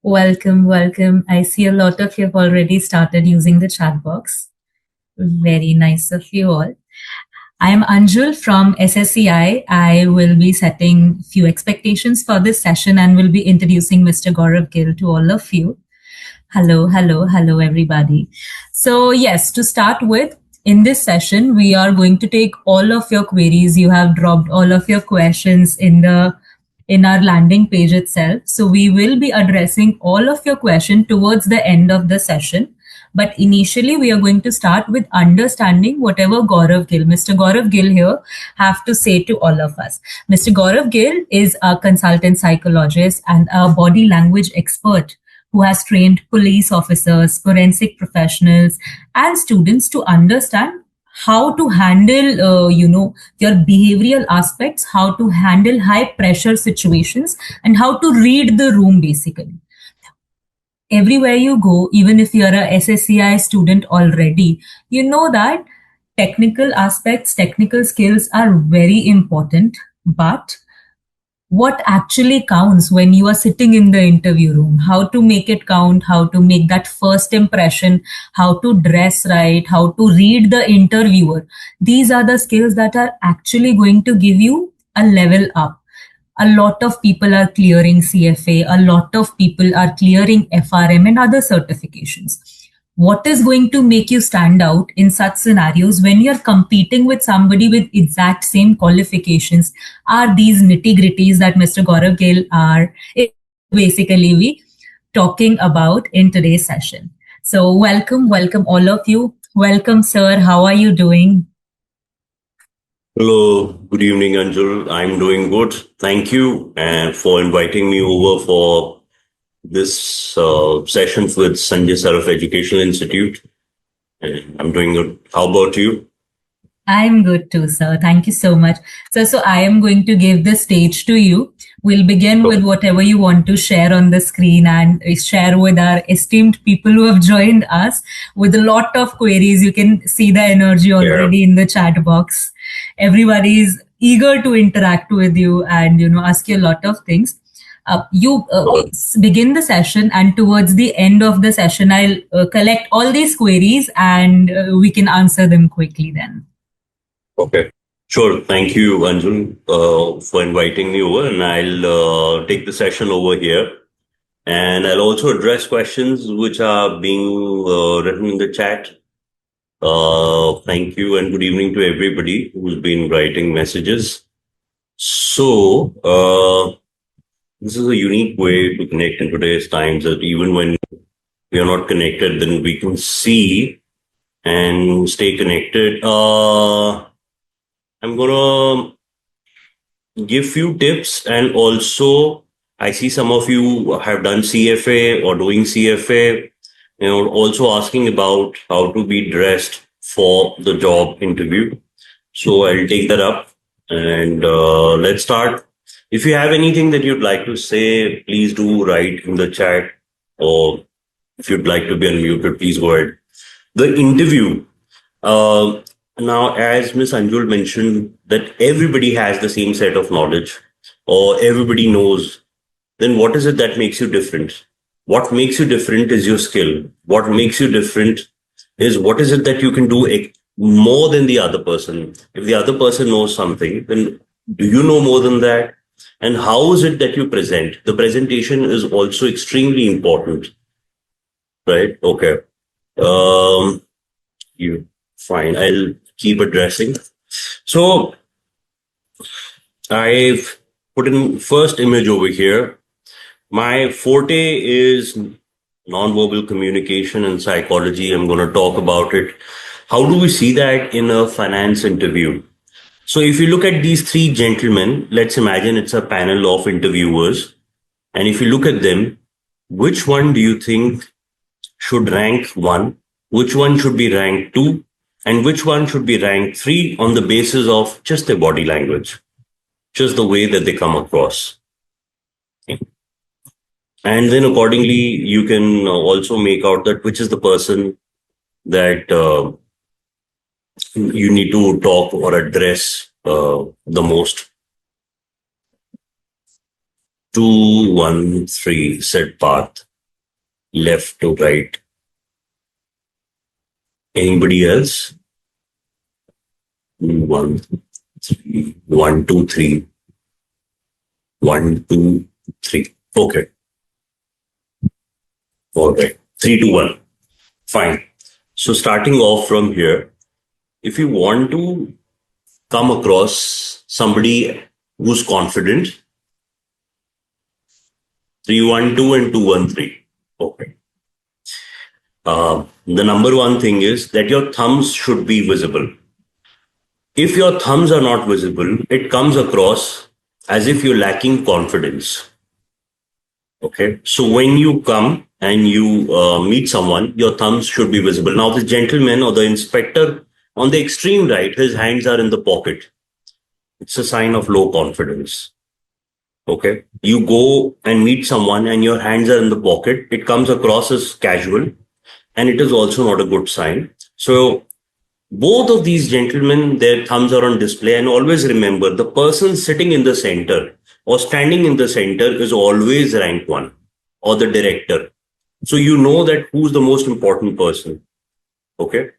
Welcome, welcome. I see a lot of you have already started using the chat box. Very nice of you all. I am Anjul from SSEI. I will be setting few expectations for this session and will be introducing Mr. Gaurav Gill to all of you. Hello, hello, hello, everybody. So yes, to start with, in this session, we are going to take all of your queries. You have dropped all of your questions in our landing page itself. So we will be addressing all of your questions towards the end of the session. But initially, we are going to start with understanding whatever Mr. Gaurav Gill here have to say to all of us. Mr. Gaurav Gill is a consultant psychologist and a body language expert who has trained police officers, forensic professionals, and students to understand how to handle, your behavioral aspects, how to handle high pressure situations, and how to read the room basically. Everywhere you go, even if you're a SSEI student already, you know that technical aspects, technical skills are very important, but what actually counts when you are sitting in the interview room, how to make it count, how to make that first impression, how to dress right, how to read the interviewer. These are the skills that are actually going to give you a level up. A lot of people are clearing CFA, a lot of people are clearing FRM and other certifications. What is going to make you stand out in such scenarios when you're competing with somebody with exact same qualifications are these nitty gritties that Mr. Gaurav Gill are basically we talking about in today's session. So welcome all of you. Welcome, sir. How are you doing? Hello, good evening, Anjul. I'm doing good. Thank you for inviting me over for this session with Sanjay Saraf Educational Institute. And I'm doing good. How about you? I'm good too, sir. Thank you so much. So I am going to give the stage to you. We'll begin with whatever you want to share on the screen and share with our esteemed people who have joined us with a lot of queries. You can see the energy already in the chat box. Everybody is eager to interact with you and, ask you a lot of things. You begin the session, and towards the end of the session, I'll collect all these queries and we can answer them quickly then. Okay. Sure. Thank you, Anjul, for inviting me over, and I'll take the session over here. And I'll also address questions which are being written in the chat. Thank you and good evening to everybody who's been writing messages. So, this is a unique way to connect in today's times, that even when we are not connected, then we can see and stay connected. I'm going to give few tips, and also I see some of you have done CFA or doing CFA, also asking about how to be dressed for the job interview. So I'll take that up and let's start. If you have anything that you'd like to say, please do write in the chat, or if you'd like to be unmuted, please go ahead. The interview. Now, as Ms. Anjul mentioned, that everybody has the same set of knowledge or everybody knows, then what is it that makes you different? What makes you different is your skill. What makes you different is what is it that you can do more than the other person. If the other person knows something, then do you know more than that? And how is it that you present? The presentation is also extremely important, right? Okay. Fine. I'll keep addressing. So I've put in first image over here. My forte is nonverbal communication and psychology. I'm going to talk about it. How do we see that in a finance interview? So if you look at these three gentlemen, let's imagine it's a panel of interviewers. And if you look at them, which one do you think should rank 1? Which one should be ranked 2? And which one should be ranked 3 on the basis of just their body language, just the way that they come across? Okay. And then accordingly, you can also make out that which is the person that you need to talk or address the most. 2, 1, 3, set path. left to right. Anybody else? 1, 3, 1, 2, 3. 1, 2, 3. Okay. All right. 3, 2, 1. Fine. So starting off from here, if you want to come across somebody who's confident, 3, 1, 2 and 2, 1, 3. Okay. The number one thing is that your thumbs should be visible. If your thumbs are not visible, it comes across as if you're lacking confidence. Okay. So when you come and you meet someone, your thumbs should be visible. Now, the gentleman or the inspector on the extreme right, his hands are in the pocket. It's a sign of low confidence. Okay. You go and meet someone and your hands are in the pocket. It comes across as casual, and it is also not a good sign. So both of these gentlemen, their thumbs are on display. And always remember, the person sitting in the center or standing in the center is always rank 1 or the director. So you know that who's the most important person. Okay.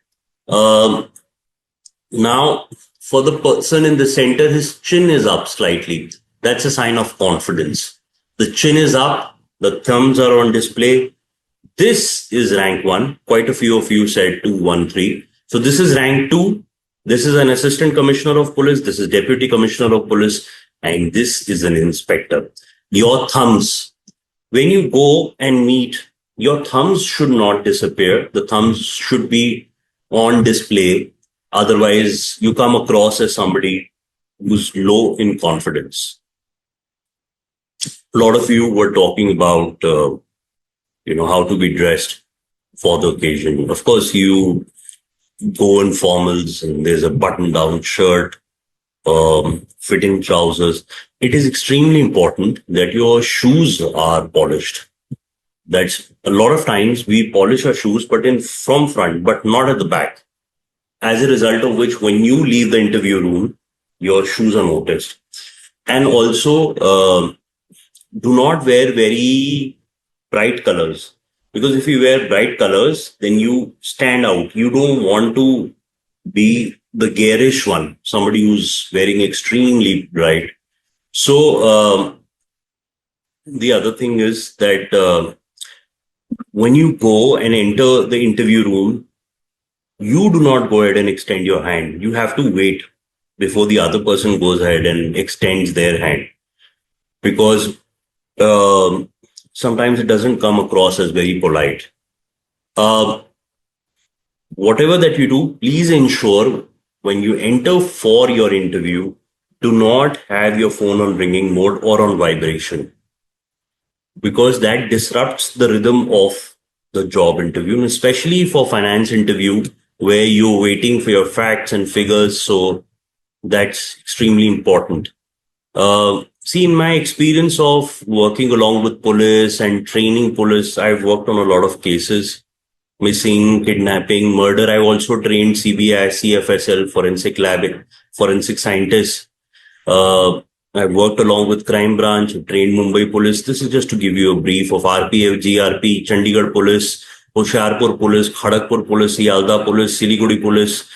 Now, for the person in the center, his chin is up slightly. That's a sign of confidence. The chin is up, the thumbs are on display. This is rank 1. Quite a few of you said 2, 1, 3. So this is rank 2. This is an assistant commissioner of police. This is deputy commissioner of police. And this is an inspector. Your thumbs, when you go and meet, your thumbs should not disappear. The thumbs should be on display. Otherwise, you come across as somebody who's low in confidence. A lot of you were talking about, how to be dressed for the occasion. Of course, you go in formals and there's a button-down shirt, fitting trousers. It is extremely important that your shoes are polished. That's a lot of times we polish our shoes, but from front, but not at the back. As a result of which, when you leave the interview room, your shoes are noticed. And also, do not wear very bright colors. Because if you wear bright colors, then you stand out. You don't want to be the garish one, somebody who's wearing extremely bright. So the other thing is that when you go and enter the interview room, you do not go ahead and extend your hand. You have to wait before the other person goes ahead and extends their hand. Because sometimes it doesn't come across as very polite. Whatever that you do, please ensure when you enter for your interview, do not have your phone on ringing mode or on vibration, because that disrupts the rhythm of the job interview, and especially for finance interview where you're waiting for your facts and figures. So that's extremely important. See, in my experience of working along with police and training police, I've worked on a lot of cases, missing, kidnapping, murder. I've also trained CBI, CFSL, forensic lab, forensic scientists. I've worked along with crime branch, trained Mumbai police. This is just to give you a brief of RPF, GRP, Chandigarh police, Hoshiarpur police, Kharagpur police, Yalda police, Siliguri police.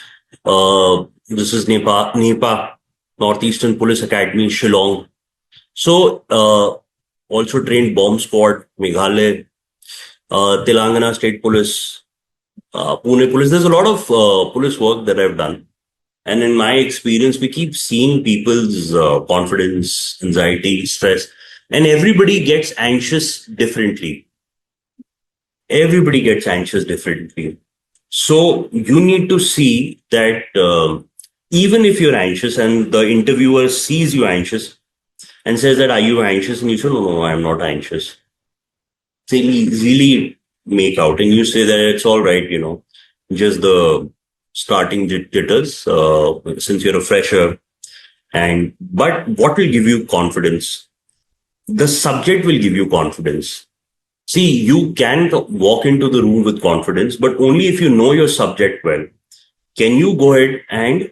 This is NEPA, Northeastern Police Academy, Shillong. So, also trained bomb squad, Meghalaya, Telangana State Police, Pune Police. There's a lot of police work that I've done. And in my experience, we keep seeing people's confidence, anxiety, stress, and everybody gets anxious differently. Everybody gets anxious differently. So you need to see that even if you're anxious and the interviewer sees you anxious and says that, are you anxious? And you say, no, I'm not anxious. They really make out, and you say that it's all right, just the starting jitters, since you're a fresher. But what will give you confidence? The subject will give you confidence. See, you can walk into the room with confidence, but only if you know your subject well. Can you go ahead and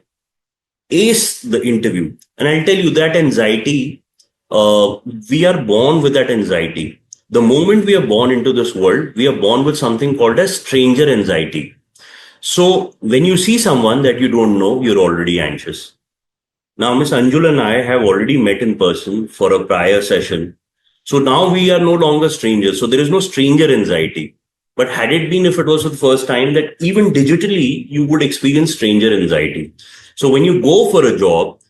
ace the interview? And I'll tell you that anxiety, we are born with that anxiety. The moment we are born into this world, we are born with something called as stranger anxiety. So when you see someone that you don't know, you're already anxious. Now, Miss Anjul and I have already met in person for a prior session. So now we are no longer strangers. So there is no stranger anxiety. But had it been if it was the first time, that even digitally you would experience stranger anxiety. So when you go for a job,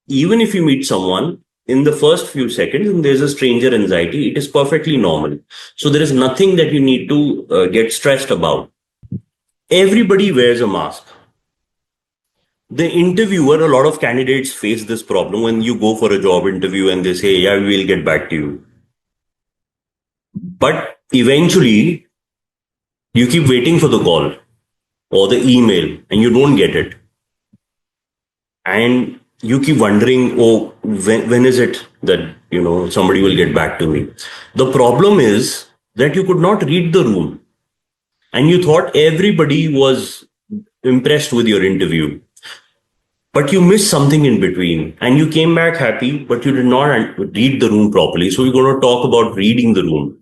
even if you meet someone in the first few seconds and there's a stranger anxiety, it is perfectly normal. So there is nothing that you need to get stressed about. Everybody wears a mask. The interviewer, a lot of candidates face this problem when you go for a job interview and they say, yeah, we'll get back to you. But eventually, you keep waiting for the call or the email and you don't get it. And you keep wondering, oh, when is it that, somebody will get back to me? The problem is that you could not read the room and you thought everybody was impressed with your interview. But you missed something in between and you came back happy, but you did not read the room properly. So we're going to talk about reading the room.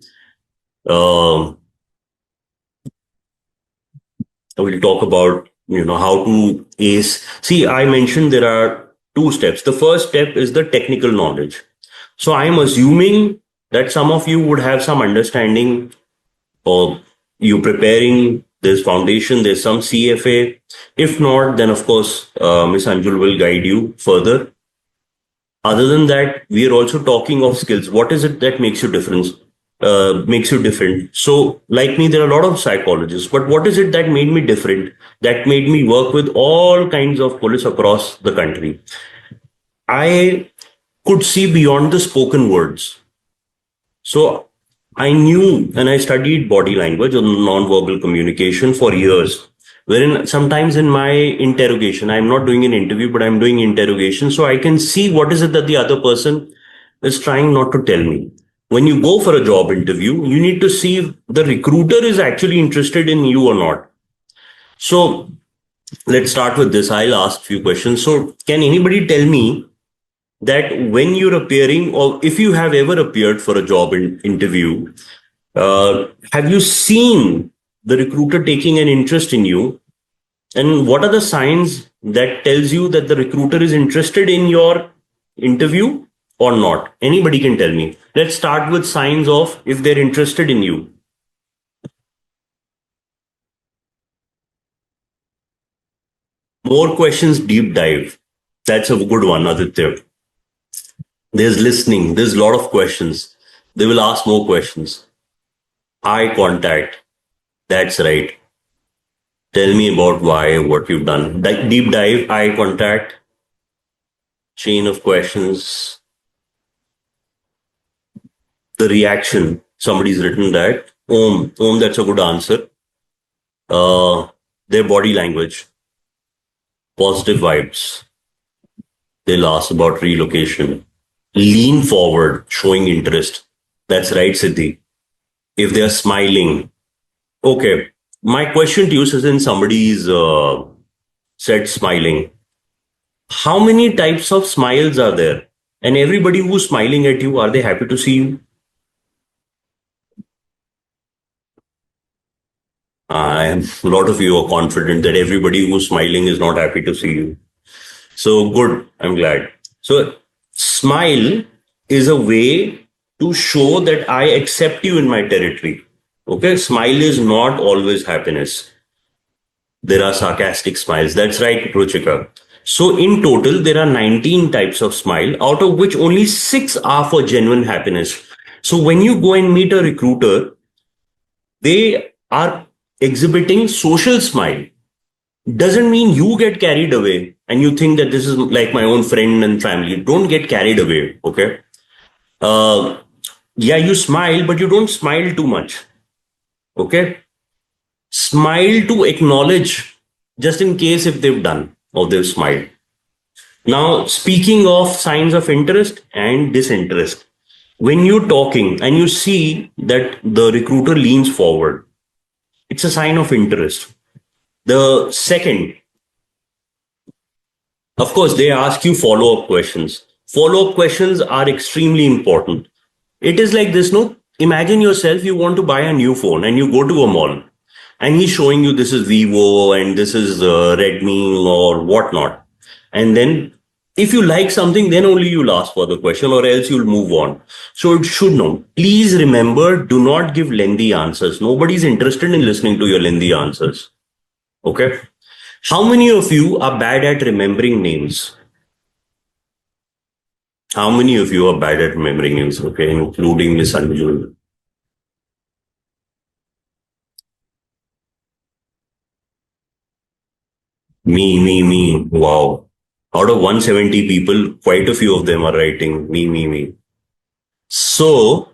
We'll talk about, how to ace. See, I mentioned there are two steps. The first step is the technical knowledge. So I'm assuming that some of you would have some understanding or you preparing. There's foundation, there's some CFA. If not, then of course, Miss Anjul will guide you further. Other than that, we are also talking of skills. What is it that makes you different? So, like me, there are a lot of psychologists, but what is it that made me different? That made me work with all kinds of police across the country. I could see beyond the spoken words. So I knew and I studied body language and non-verbal communication for years. Wherein sometimes in my interrogation, I'm not doing an interview, but I'm doing interrogation. So I can see what is it that the other person is trying not to tell me. When you go for a job interview, you need to see if the recruiter is actually interested in you or not. So let's start with this. I'll ask a few questions. So can anybody tell me that when you're appearing or if you have ever appeared for a job interview, have you seen the recruiter taking an interest in you? And what are the signs that tells you that the recruiter is interested in your interview or not? Anybody can tell me. Let's start with signs of if they're interested in you. More questions, deep dive. That's a good one, Aditya. There's listening. There's a lot of questions. They will ask more questions. Eye contact. That's right. Tell me about why, what you've done. Deep dive, eye contact, chain of questions. The reaction. Somebody's written that. That's a good answer. Their body language. Positive vibes. They'll ask about relocation. Lean forward, showing interest. That's right, Siddhi. If they're smiling. Okay. My question to you is in somebody's said smiling. How many types of smiles are there? And everybody who's smiling at you, are they happy to see you? A lot of you are confident that everybody who's smiling is not happy to see you. So good. I'm glad. So smile is a way to show that I accept you in my territory. Okay. Smile is not always happiness. There are sarcastic smiles. That's right, Ruchika. So in total, there are 19 types of smile, out of which only 6 are for genuine happiness. So when you go and meet a recruiter, they are exhibiting social smile. Doesn't mean you get carried away and you think that this is like my own friend and family. Don't get carried away. Okay. Yeah, you smile, but you don't smile too much. Okay. Smile to acknowledge just in case if they've done or they've smiled. Now, speaking of signs of interest and disinterest, when you're talking and you see that the recruiter leans forward, it's a sign of interest. The second, of course, they ask you follow-up questions. Follow-up questions are extremely important. It is like this, no? imagine yourself, you want to buy a new phone and you go to a mall and he's showing you this is Vivo and this is Redmi or whatnot. And then if you like something, then only you'll ask for the question or else you'll move on. So it should know. Please remember, do not give lengthy answers. Nobody's interested in listening to your lengthy answers. Okay. How many of you are bad at remembering names? How many of you are bad at remembering names? Okay, including Miss Anjul. Me. Wow. Out of 170 people, quite a few of them are writing me. So,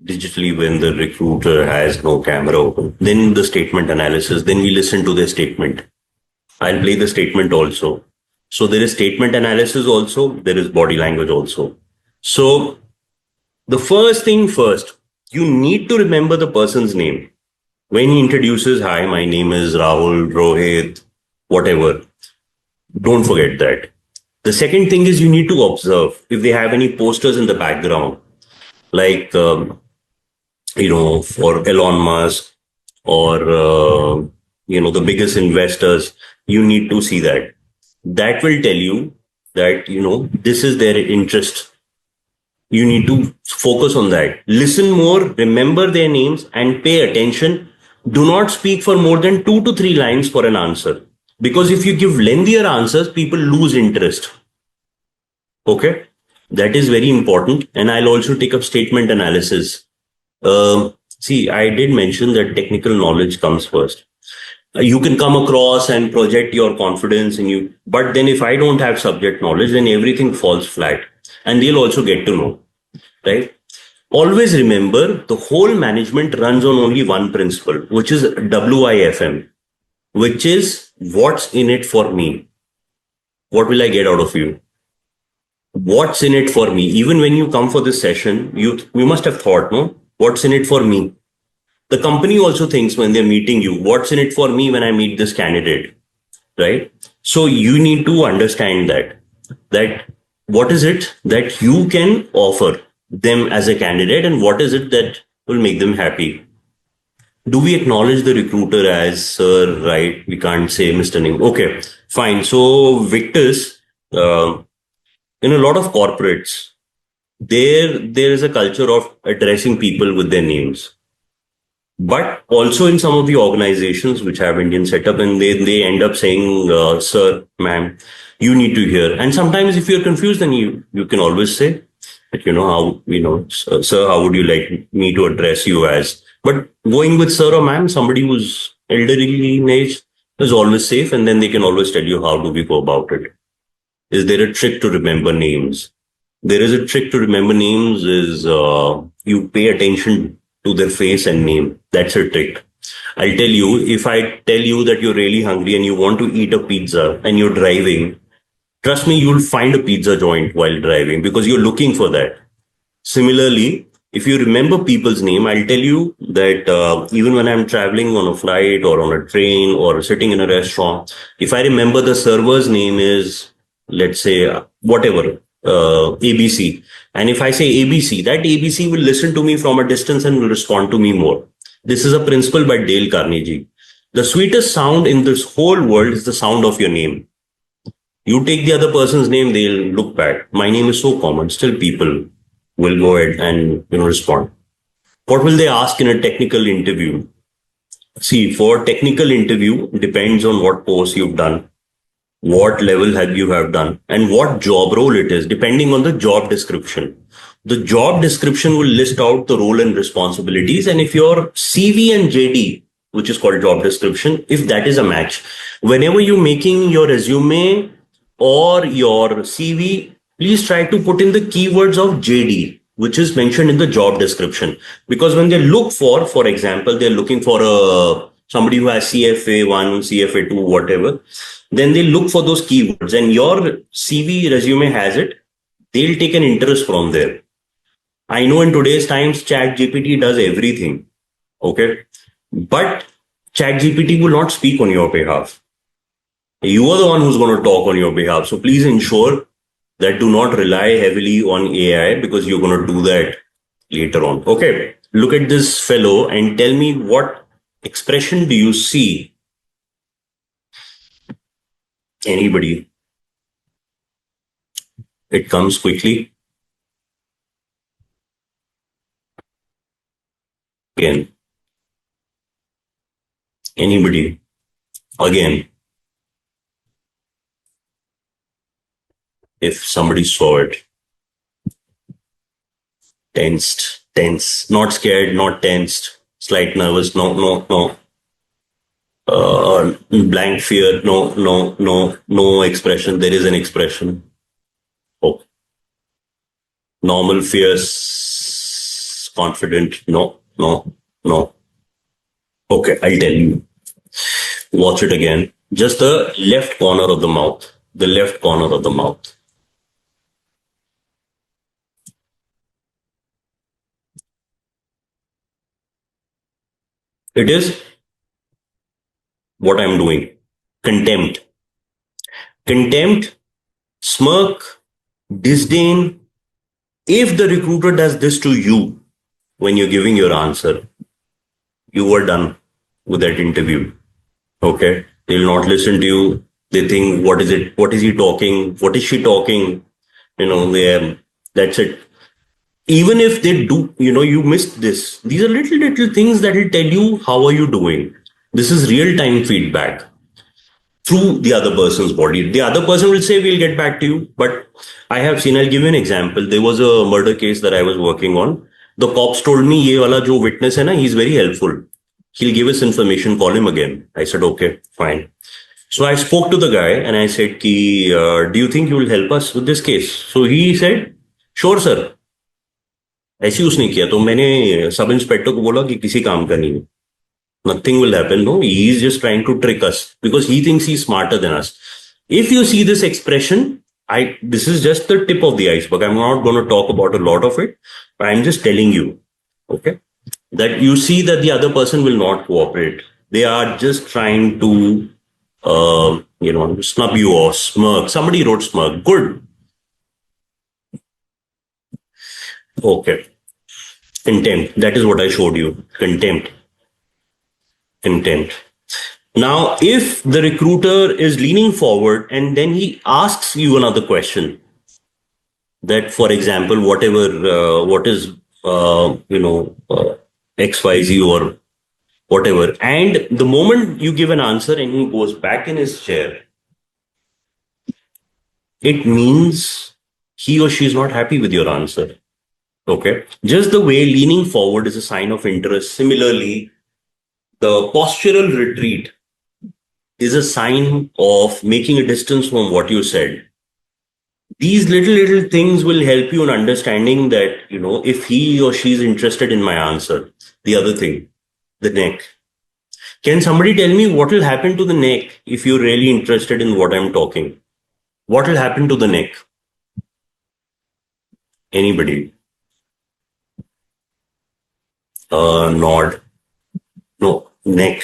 digitally, when the recruiter has no camera open, then the statement analysis, then we listen to the statement. I'll play the statement also. So, there is statement analysis also, there is body language also. So, the first thing first, you need to remember the person's name. When he introduces, hi, my name is Rahul, Rohit, whatever, don't forget that. The second thing is you need to observe if they have any posters in the background, like, for Elon Musk or, the biggest investors, you need to see that. That will tell you that, this is their interest. You need to focus on that. Listen more, remember their names and pay attention. Do not speak for more than 2 to 3 lines for an answer. Because if you give lengthier answers, people lose interest. Okay? That is very important. And I'll also take up statement analysis. See, I did mention that technical knowledge comes first. You can come across and project your confidence in you. But then if I don't have subject knowledge, then everything falls flat. And they'll also get to know. Right? Always remember, the whole management runs on only one principle, which is WIFM, which is what's in it for me. What will I get out of you? What's in it for me? Even when you come for this session, you must have thought, no? What's in it for me? The company also thinks when they're meeting you, what's in it for me when I meet this candidate, right? So you need to understand that what is it that you can offer them as a candidate and what is it that will make them happy. Do we acknowledge the recruiter as sir, right? We can't say Mr. Ning. Okay, fine. So Victus, in a lot of corporates, there is a culture of addressing people with their names. But also in some of the organizations which have Indian setup, and they end up saying, sir, ma'am, you need to hear. And sometimes if you're confused, then you can always say that, sir, how would you like me to address you as? But going with sir or ma'am, somebody who's elderly in age is always safe. And then they can always tell you how do we go about it. Is there a trick to remember names? There is a trick to remember names is you pay attention to their face and name. That's a trick. I'll tell you, if I tell you that you're really hungry and you want to eat a pizza and you're driving, trust me, you'll find a pizza joint while driving because you're looking for that. Similarly, if you remember people's name, I'll tell you that even when I'm traveling on a flight or on a train or sitting in a restaurant, if I remember the server's name is, let's say, whatever, ABC. And if I say ABC, that ABC will listen to me from a distance and will respond to me more. This is a principle by Dale Carnegie. The sweetest sound in this whole world is the sound of your name. You take the other person's name, they'll look bad. My name is so common. Still people will go ahead and respond. What will they ask in a technical interview? See, for technical interview, depends on what course you've done, what level have you have done, and what job role it is, depending on the job description. The job description will list out the role and responsibilities. And if your CV and JD, which is called job description, if that is a match, whenever you're making your resume or your CV, please try to put in the keywords of JD, which is mentioned in the job description. Because when they look for example, they're looking for somebody who has CFA1, CFA2, whatever, then they look for those keywords and your CV resume has it. They'll take an interest from there. I know in today's times, ChatGPT does everything. Okay. But ChatGPT will not speak on your behalf. You are the one who's going to talk on your behalf. So please ensure that do not rely heavily on AI, because you're going to do that later on. Okay, look at this fellow and tell me, what expression do you see? Anybody? It comes quickly. Again. Anybody? Again. If somebody saw it. Tensed, tense, not scared, not tensed, slight nervous, no. Blank fear, no expression. There is an expression. Oh, normal fears, confident, no. Okay, I'll tell you. Watch it again. Just the left corner of the mouth. The left corner of the mouth. It is what I'm doing. Contempt. Contempt, smirk, disdain. If the recruiter does this to you when you're giving your answer, you are done with that interview. Okay? They'll not listen to you. They think, what is it? What is he talking? What is she talking? That's it. Even if they do, you missed this. These are little things that will tell you, how are you doing? This is real-time feedback through the other person's body. The other person will say, we'll get back to you. But I'll give you an example. There was a murder case that I was working on. The cops told me, ye wala jo witness hai na, he's very helpful. He'll give us information, call him again. I said, okay, fine. So I spoke to the guy and I said, do you think you will help us with this case? So he said, sure, sir. ऐसे उसने किया, तो मैंने sub inspector को बोला कि किसी काम का नहीं है. Nothing will happen. No, he is just trying to trick us because he thinks he's smarter than us. If you see this expression, this is just the tip of the iceberg. I'm not going to talk about a lot of it, but I'm just telling you, okay, that you see that the other person will not cooperate. They are just trying to, snub you or smirk. Somebody wrote smirk. Good. Okay. Contempt. That is what I showed you. Contempt. Now, if the recruiter is leaning forward and then he asks you another question, that, for example, what is, XYZ or whatever, and the moment you give an answer and he goes back in his chair, it means he or she is not happy with your answer. Okay. Just the way leaning forward is a sign of interest. Similarly, the postural retreat is a sign of making a distance from what you said. These little things will help you in understanding that, if he or she is interested in my answer. The other thing, the neck. Can somebody tell me what will happen to the neck if you're really interested in what I'm talking? What will happen to the neck? Anybody? Nod. No, neck.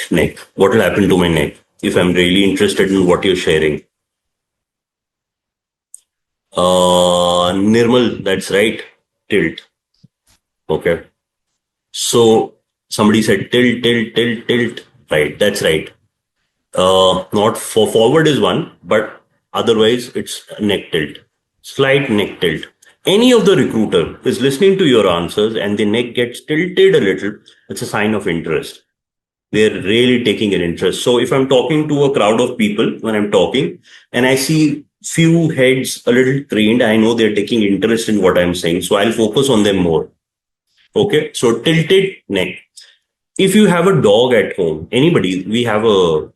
What will happen to my neck if I'm really interested in what you're sharing? Nirmal, that's right. Tilt. Okay. So somebody said tilt. Right, that's right. Not for forward is one, but otherwise it's neck tilt. Slight neck tilt. Any of the recruiter is listening to your answers and the neck gets tilted a little, it's a sign of interest. They're really taking an interest. So if I'm talking to a crowd of people, when I'm talking and I see few heads a little trained, I know they're taking interest in what I'm saying. So I'll focus on them more. Okay. So tilted neck. If you have a dog at home, anybody, we have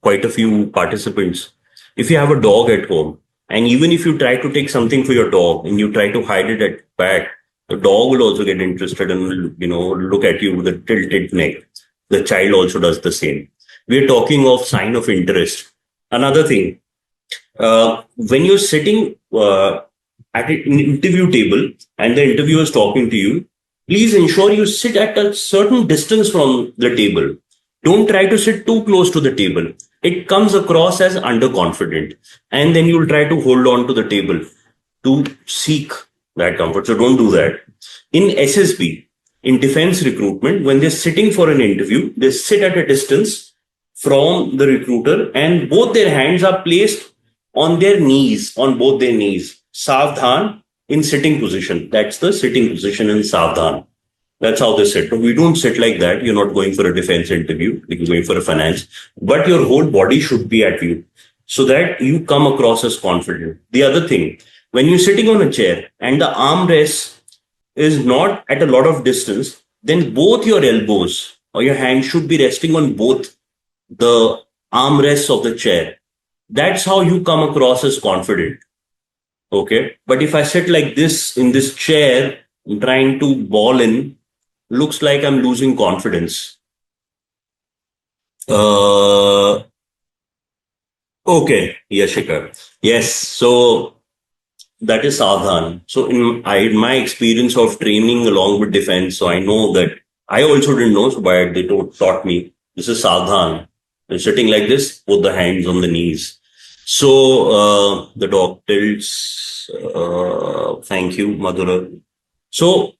quite a few participants. If you have a dog at home, and even if you try to take something for your dog and you try to hide it at back, the dog will also get interested and, look at you with a tilted neck. The child also does the same. We're talking of sign of interest. Another thing, when you're sitting at an interview table and the interviewer is talking to you, please ensure you sit at a certain distance from the table. Don't try to sit too close to the table. It comes across as underconfident. And then you'll try to hold on to the table to seek that comfort. So don't do that. In SSB, in defense recruitment, when they're sitting for an interview, they sit at a distance from the recruiter and both their hands are placed on their knees, on both their knees. Savdhan in sitting position. That's the sitting position in Savdhan. That's how they sit. But we don't sit like that. You're not going for a defense interview. You're going for a finance. But your whole body should be at view so that you come across as confident. The other thing, when you're sitting on a chair and the armrest is not at a lot of distance, then both your elbows or your hand should be resting on both the armrests of the chair. That's how you come across as confident. Okay. But if I sit like this in this chair, trying to ball in, looks like I'm losing confidence. Okay, Yashika. Yes, so that is Savdhan. So in my experience of training along with defense, so I know that I also didn't know, so but they taught me this is Savdhan. And sitting like this, put the hands on the knees. So the dog tilts. Thank you, Madhura. So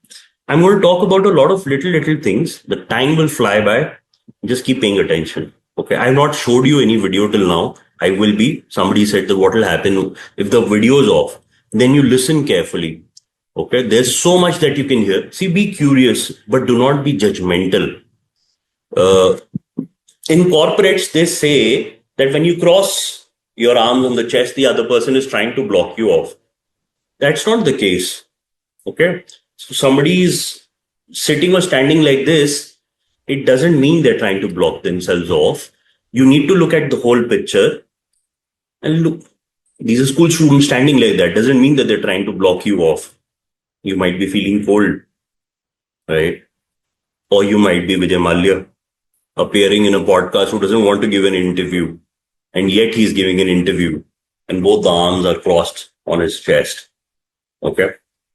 I'm going to talk about a lot of little things. The time will fly by. Just keep paying attention. Okay. I've not showed you any video till now. I will be. Somebody said that what will happen if the video is off. Then you listen carefully. Okay. There's so much that you can hear. See, be curious, but do not be judgmental. In corporates, they say that when you cross your arms on the chest, the other person is trying to block you off. That's not the case. Okay. So somebody is sitting or standing like this, it doesn't mean they're trying to block themselves off. You need to look at the whole picture and look. These are school students standing like that. Doesn't mean that they're trying to block you off. You might be feeling cold, right? Or you might be Vijay Mallya appearing in a podcast who doesn't want to give an interview, and yet he's giving an interview, and both the arms are crossed on his chest. Okay.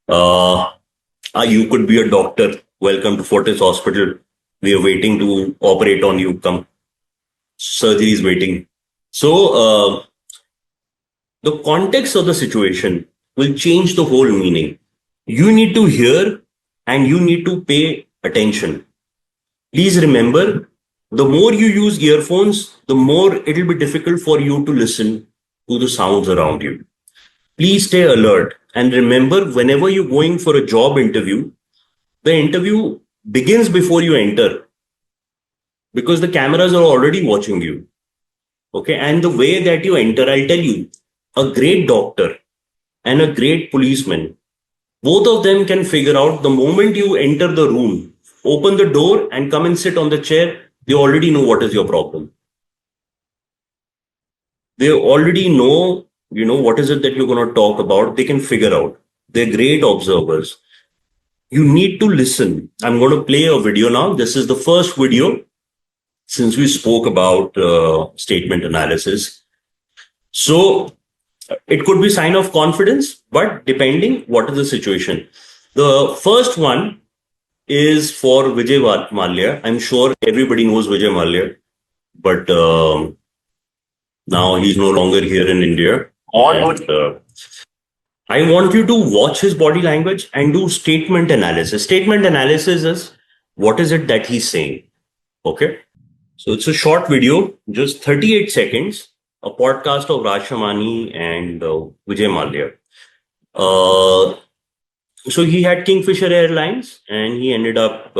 You could be a doctor. Welcome to Fortis Hospital. We are waiting to operate on you. Come. Surgery is waiting. So, the context of the situation will change the whole meaning. You need to hear and you need to pay attention. Please remember, the more you use earphones, the more it will be difficult for you to listen to the sounds around you. Please stay alert. And remember, whenever you're going for a job interview, the interview begins before you enter because the cameras are already watching you. Okay. And the way that you enter, I'll tell you, a great doctor and a great policeman, both of them can figure out the moment you enter the room, open the door and come and sit on the chair, they already know what is your problem. They already know, what is it that you're going to talk about. They can figure out. They're great observers. You need to listen. I'm going to play a video now. This is the first video since we spoke about statement analysis. So it could be sign of confidence, but depending what is the situation. The first one is for Vijay Mallya. I'm sure everybody knows Vijay Mallya, but now he's no longer here in India. I want you to watch his body language and do statement analysis. Statement analysis is what is it that he's saying. Okay. So it's a short video, just 38 seconds, a podcast of Raj Shamani and Vijay Mallya. So he had Kingfisher Airlines and he ended up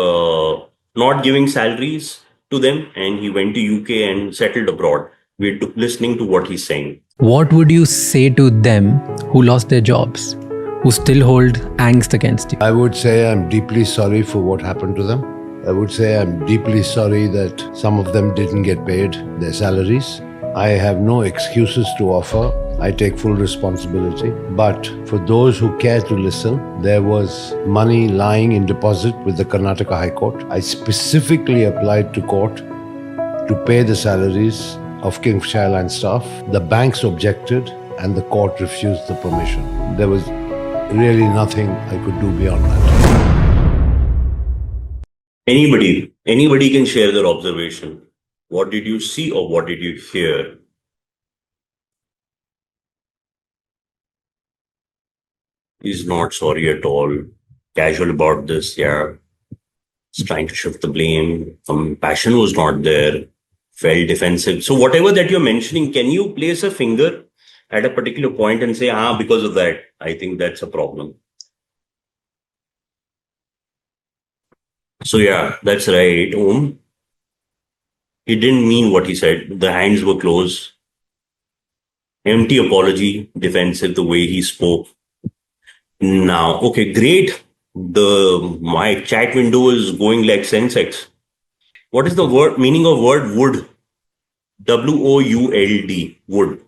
not giving salaries to them and he went to UK and settled abroad. We're listening to what he's saying. What would you say to them who lost their jobs, who still hold angst against you? I would say I'm deeply sorry for what happened to them. I would say I'm deeply sorry that some of them didn't get paid their salaries. I have no excuses to offer. I take full responsibility. But for those who care to listen, there was money lying in deposit with the Karnataka High Court. I specifically applied to court to pay the salaries of Kingfisher Airlines staff. The banks objected and the court refused the permission. There was really nothing I could do beyond that. Anybody can share their observation. What did you see or what did you hear? He's not sorry at all. Casual about this, yeah. He's trying to shift the blame. Compassion was not there. Felt defensive. So whatever that you're mentioning, can you place a finger at a particular point and say, because of that, I think that's a problem. So yeah, that's right. He didn't mean what he said. The hands were closed. Empty apology, defensive, the way he spoke. Now, okay, great. My chat window is going like Sensex. What is the meaning of word would? WOULD, would.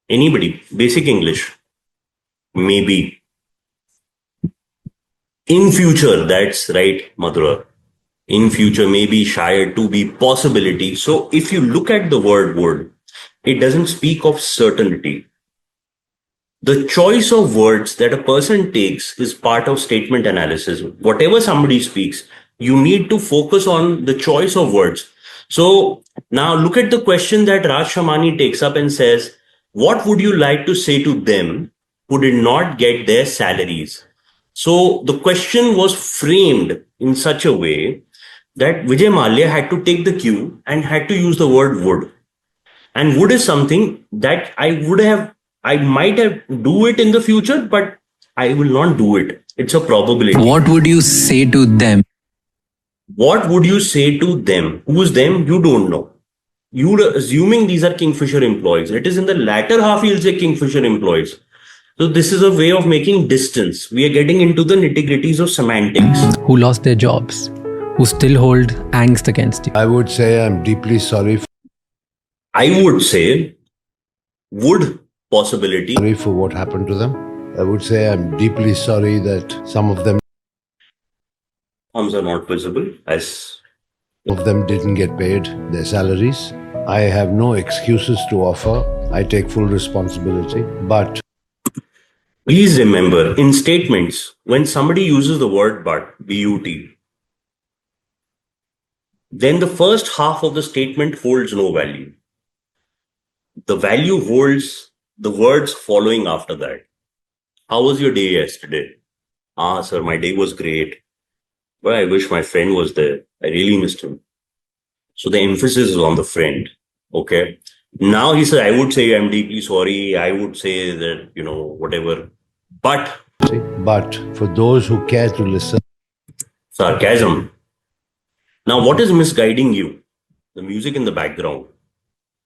Anybody? Basic English. Maybe. In future, that's right, Madhura. In future, maybe, shayad, to be, possibility. So if you look at the word would, it doesn't speak of certainty. The choice of words that a person takes is part of statement analysis. Whatever somebody speaks, you need to focus on the choice of words. So now look at the question that Raj Shamani takes up and says, what would you like to say to them who did not get their salaries? So the question was framed in such a way that Vijay Mallya had to take the cue and had to use the word would. And would is something that I might have do it in the future, but I will not do it. It's a probability. What would you say to them? What would you say to them? Who's them? You don't know. You're assuming these are Kingfisher employees. It is in the latter half you'll say Kingfisher employees. So this is a way of making distance. We are getting into the nitty-gritties of semantics. Who lost their jobs, who still hold angst against you. I would say I'm deeply sorry I would say would, possibility. for what happened to them. I would say I'm deeply sorry that some of them Arms are not visible as didn't get paid their salaries. I have no excuses to offer. I take full responsibility. But please remember, in statements, when somebody uses the word but, B-U-T, then the first half of the statement holds no value. The value holds the words following after that. How was your day yesterday? Sir, my day was great. But I wish my friend was there. I really missed him. So the emphasis is on the friend. Okay. Now he said, I would say I'm deeply sorry. I would say that, whatever. But for those who care to listen, sarcasm. Now, what is misguiding you? The music in the background.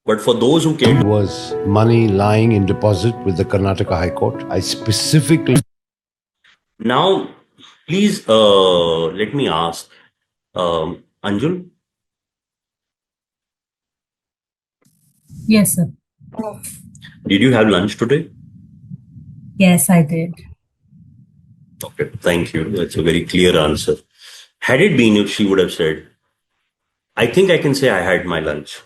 But for those who care, was money lying in deposit with the Karnataka High Court. I specifically. Now, please let me ask, Anjul. Yes, sir. Did you have lunch today? Yes, I did. Okay, thank you. That's a very clear answer. Had it been if she would have said, I think I can say I had my lunch.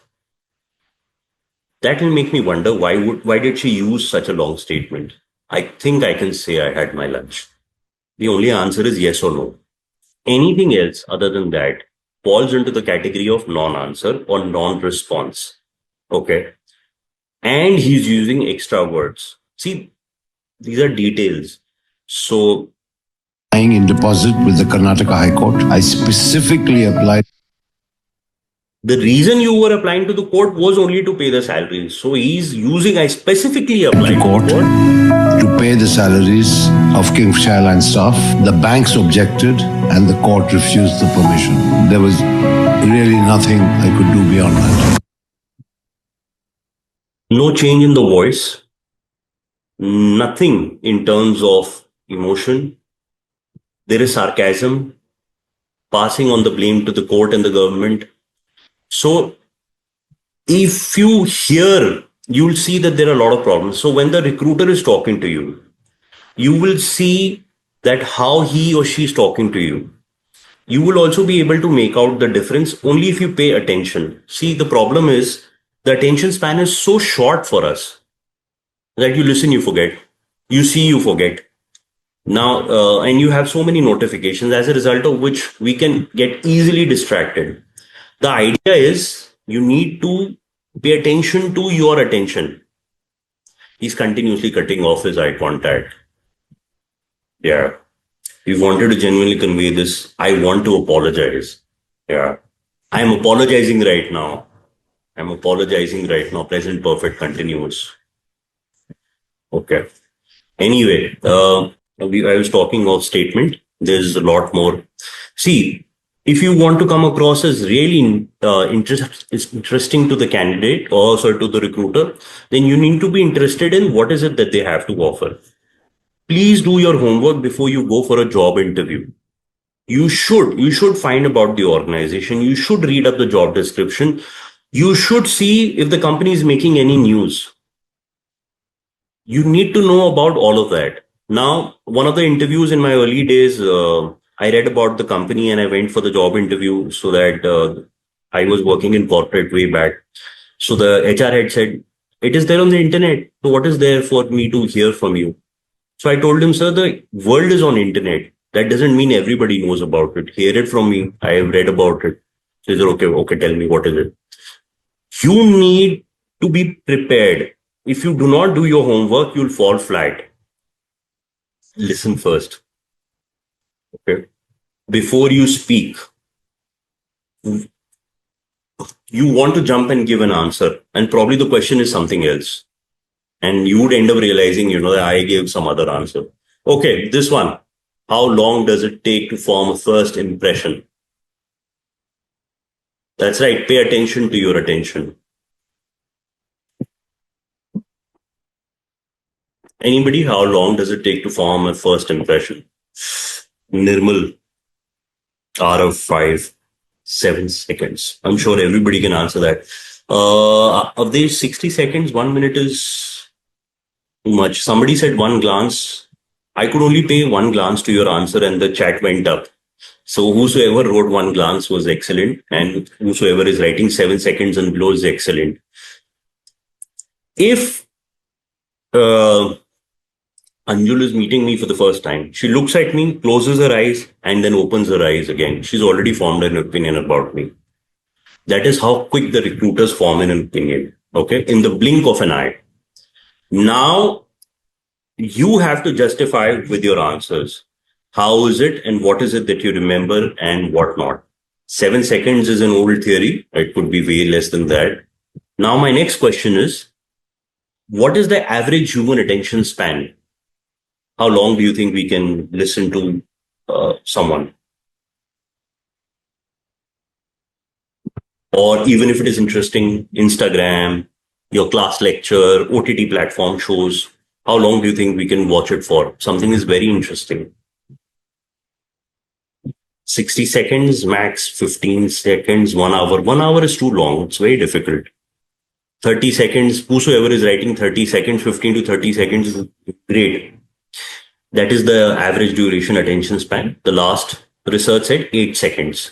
That will make me wonder why did she use such a long statement? I think I can say I had my lunch. The only answer is yes or no. Anything else other than that falls into the category of non-answer or non-response. Okay. And he's using extra words. See, these are details. So, lying in deposit with the Karnataka High Court. I specifically applied. the reason you were applying to the court was only to pay the salaries. So he's using, I specifically applied to court to pay the salaries of Kingfisher Airlines staff. The banks objected and the court refused the permission. There was really nothing I could do beyond that. No change in the voice, nothing in terms of emotion. There is sarcasm, passing on the blame to the court and the government. So if you hear, you'll see that there are a lot of problems. So when the recruiter is talking to you, you will see that how he or she is talking to you. You will also be able to make out the difference only if you pay attention. See, the problem is the attention span is so short for us that you listen, you forget. You see, you forget. Now, and you have so many notifications, as a result of which we can get easily distracted. The idea is you need to pay attention to your attention. He's continuously cutting off his eye contact. Yeah. We wanted to genuinely convey this. I want to apologize. Yeah. I'm apologizing right now. Present perfect continuous. Okay. Anyway, I was talking of statement. There's a lot more. See, if you want to come across as really interesting to the candidate or so to the recruiter, then you need to be interested in what is it that they have to offer. Please do your homework before you go for a job interview. You should find about the organization. You should read up the job description. You should see if the company is making any news. You need to know about all of that. Now, one of the interviews in my early days, I read about the company and I went for the job interview so that I was working in corporate way back. So the HR had said, it is there on the internet. So what is there for me to hear from you? So I told him, sir, the world is on internet. That doesn't mean everybody knows about it. Hear it from me. I have read about it. So he said, okay, tell me what is it. You need to be prepared. If you do not do your homework, you'll fall flat. Listen first. Okay. Before you speak, you want to jump and give an answer. And probably the question is something else. And you would end up realizing, that I gave some other answer. Okay, this one. How long does it take to form a first impression? That's right. Pay attention to your attention. Anybody, how long does it take to form a first impression? Nirmal, out of 5, 7 seconds. I'm sure everybody can answer that. Of these 60 seconds, 1 minute is too much. Somebody said 1 glance. I could only pay 1 glance to your answer and the chat went up. So whosoever wrote 1 glance was excellent, and whosoever is writing 7 seconds and below is excellent. If Anjul is meeting me for the first time, she looks at me, closes her eyes, and then opens her eyes again. She's already formed an opinion about me. That is how quick the recruiters form an opinion. Okay, in the blink of an eye. Now, you have to justify with your answers. How is it and what is it that you remember and what not? 7 seconds is an old theory. It could be way less than that. Now, my next question is, what is the average human attention span? How long do you think we can listen to someone? Or even if it is interesting, Instagram, your class lecture, OTT platform shows, how long do you think we can watch it for? Something is very interesting. 60 seconds, max 15 seconds, 1 hour. 1 hour is too long. It's very difficult. 30 seconds, whosoever is writing 30 seconds, 15 to 30 seconds is great. That is the average duration attention span. The last research said 8 seconds.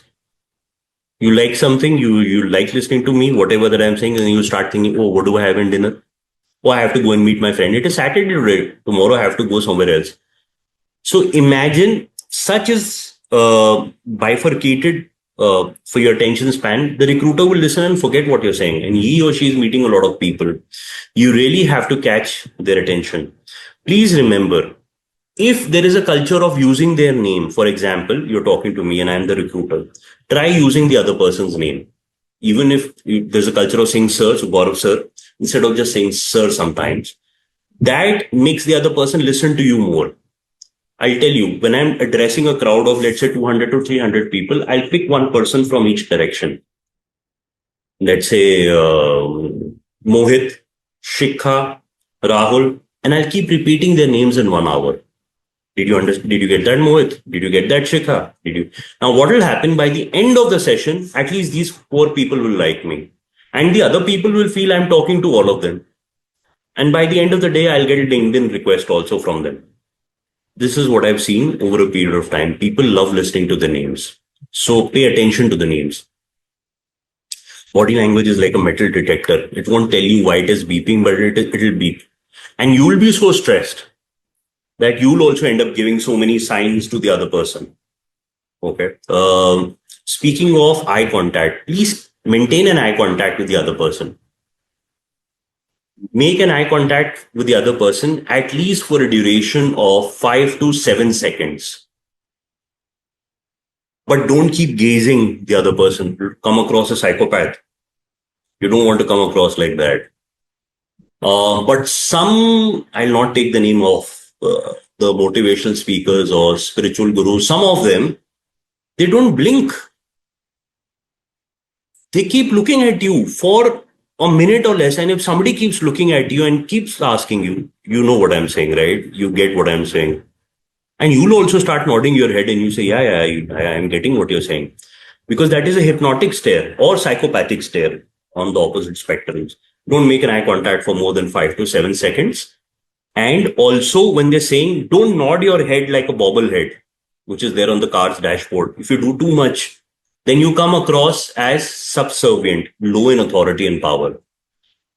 You like something, you like listening to me, whatever that I'm saying, and you start thinking, oh, what do I have in dinner? Oh, I have to go and meet my friend. It is Saturday today. Tomorrow I have to go somewhere else. So imagine such is bifurcated for your attention span. The recruiter will listen and forget what you're saying. And he or she is meeting a lot of people. You really have to catch their attention. Please remember, if there is a culture of using their name, for example, you're talking to me and I'm the recruiter, try using the other person's name. Even if there's a culture of saying sir, so Gaurav sir, instead of just saying sir sometimes, that makes the other person listen to you more. I'll tell you, when I'm addressing a crowd of, let's say, 200 to 300 people, I'll pick one person from each direction. Let's say Mohit, Shikha, Rahul, and I'll keep repeating their names in 1 hour. Did you understand? Did you get that, Mohit? Did you get that, Shikha? Did you? Now, what will happen by the end of the session? At least these 4 people will like me, and the other people will feel I'm talking to all of them. And by the end of the day, I'll get a LinkedIn request also from them. This is what I've seen over a period of time. People love listening to the names. So pay attention to the names. Body language is like a metal detector. It won't tell you why it is beeping, but it'll beep. And you will be so stressed that you'll also end up giving so many signs to the other person. Okay. Speaking of eye contact, please maintain an eye contact with the other person. make an eye contact with the other person at least for a duration of 5 to 7 seconds. But don't keep gazing the other person. You'll come across a psychopath. You don't want to come across like that. But some, I'll not take the name of the motivational speakers or spiritual gurus. Some of them, they don't blink. They keep looking at you for a minute or less. And if somebody keeps looking at you and keeps asking you, you know what I'm saying, right? You get what I'm saying. And you'll also start nodding your head and you say, yeah, I'm getting what you're saying. Because that is a hypnotic stare or psychopathic stare on the opposite spectrums. Don't make an eye contact for more than 5 to 7 seconds. And also when they're saying, don't nod your head like a bobblehead, which is there on the car's dashboard. If you do too much, then you come across as subservient, low in authority and power.